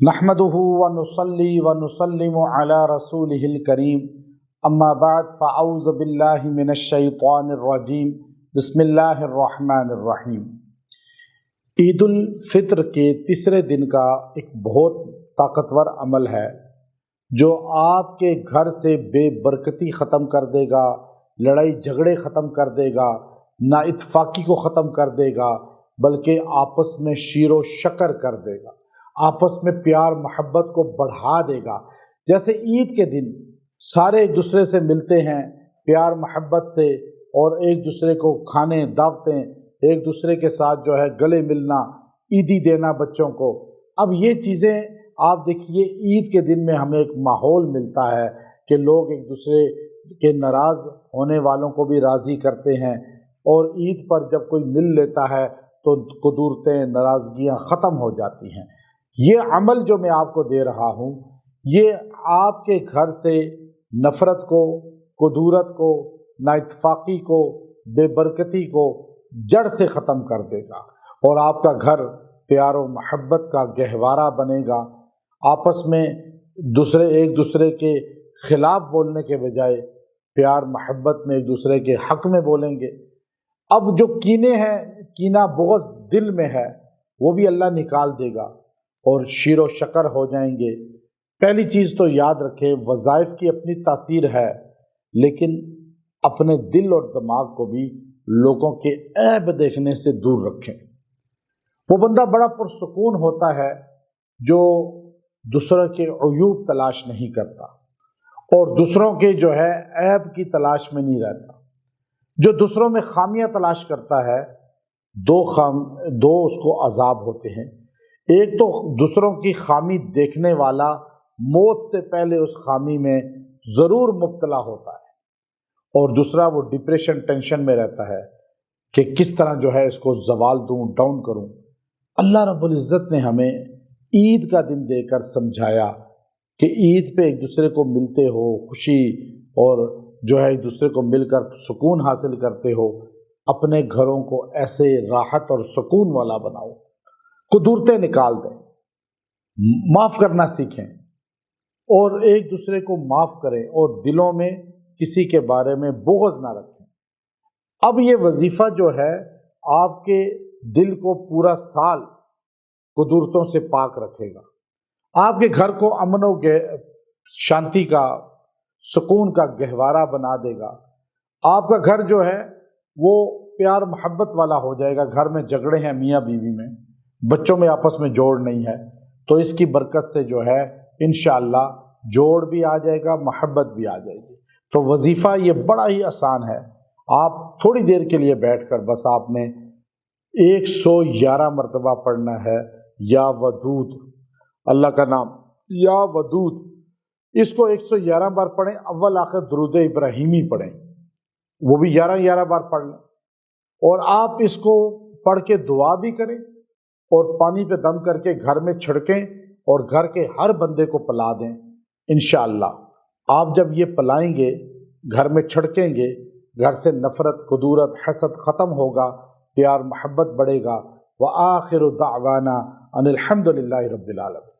نحمدہ ونصلی ونسلم علی رسولہ الکریم اما بعد فاعوذ باللہ من الشیطان الرجیم بسم اللہ الرحمن الرحیم۔ عید الفطر کے تیسرے دن کا ایک بہت طاقتور عمل ہے جو آپ کے گھر سے بے برکتی ختم کر دے گا، لڑائی جھگڑے ختم کر دے گا، نا اتفاقی کو ختم کر دے گا، بلکہ آپس میں شیر و شکر کر دے گا، آپس میں پیار محبت کو بڑھا دے گا۔ جیسے عید کے دن سارے ایک دوسرے سے ملتے ہیں پیار محبت سے، اور ایک دوسرے کو کھانے دعوتیں، ایک دوسرے کے ساتھ جو ہے گلے ملنا، عیدی دینا بچوں کو۔ اب یہ چیزیں آپ دیکھیے، عید کے دن میں ہمیں ایک ماحول ملتا ہے کہ لوگ ایک دوسرے کے ناراض ہونے والوں کو بھی راضی کرتے ہیں، اور عید پر جب کوئی مل لیتا ہے تو قدورتیں ناراضگیاں ختم ہو جاتی ہیں۔ یہ عمل جو میں آپ کو دے رہا ہوں، یہ آپ کے گھر سے نفرت کو، کدورت کو، نا اتفاقی کو، بے برکتی کو جڑ سے ختم کر دے گا، اور آپ کا گھر پیار و محبت کا گہوارہ بنے گا۔ آپس میں ایک دوسرے کے خلاف بولنے کے بجائے پیار محبت میں ایک دوسرے کے حق میں بولیں گے۔ اب جو کینے ہیں، کینہ بغض دل میں ہے، وہ بھی اللہ نکال دے گا، اور شیر و شکر ہو جائیں گے۔ پہلی چیز تو یاد رکھیں، وظائف کی اپنی تاثیر ہے، لیکن اپنے دل اور دماغ کو بھی لوگوں کے عیب دیکھنے سے دور رکھیں۔ وہ بندہ بڑا پرسکون ہوتا ہے جو دوسروں کے عیوب تلاش نہیں کرتا، اور دوسروں کے جو ہے عیب کی تلاش میں نہیں رہتا۔ جو دوسروں میں خامیاں تلاش کرتا ہے، دو اس کو عذاب ہوتے ہیں۔ ایک تو دوسروں کی خامی دیکھنے والا موت سے پہلے اس خامی میں ضرور مبتلا ہوتا ہے، اور دوسرا وہ ڈپریشن ٹینشن میں رہتا ہے کہ کس طرح جو ہے اس کو زوال دوں، ڈاؤن کروں۔ اللہ رب العزت نے ہمیں عید کا دن دے کر سمجھایا کہ عید پہ ایک دوسرے کو ملتے ہو، خوشی اور جو ہے ایک دوسرے کو مل کر سکون حاصل کرتے ہو، اپنے گھروں کو ایسے راحت اور سکون والا بناؤ، قدورتیں نکال دیں، معاف کرنا سیکھیں، اور ایک دوسرے کو معاف کریں، اور دلوں میں کسی کے بارے میں بغض نہ رکھیں۔ اب یہ وظیفہ جو ہے آپ کے دل کو پورا سال قدورتوں سے پاک رکھے گا، آپ کے گھر کو امن و شانتی کا، سکون کا گہوارہ بنا دے گا۔ آپ کا گھر جو ہے وہ پیار محبت والا ہو جائے گا۔ گھر میں جھگڑے ہیں میاں بیوی میں، بچوں میں آپس میں جوڑ نہیں ہے، تو اس کی برکت سے جو ہے انشاءاللہ جوڑ بھی آ جائے گا، محبت بھی آ جائے گی۔ تو وظیفہ یہ بڑا ہی آسان ہے۔ آپ تھوڑی دیر کے لیے بیٹھ کر بس آپ نے 111 مرتبہ پڑھنا ہے، یا ودود، اللہ کا نام یا ودود۔ اس کو 111 بار پڑھیں، اول آخر درود ابراہیمی پڑھیں، وہ بھی 11 بار پڑھ لیں، اور آپ اس کو پڑھ کے دعا بھی کریں، اور پانی پہ دم کر کے گھر میں چھڑکیں، اور گھر کے ہر بندے کو پلا دیں۔ انشاءاللہ آپ جب یہ پلائیں گے، گھر میں چھڑکیں گے، گھر سے نفرت، کدورت، حسد ختم ہوگا، پیار محبت بڑھے گا۔ وآخر دعوانا ان الحمد للہ رب العالمین۔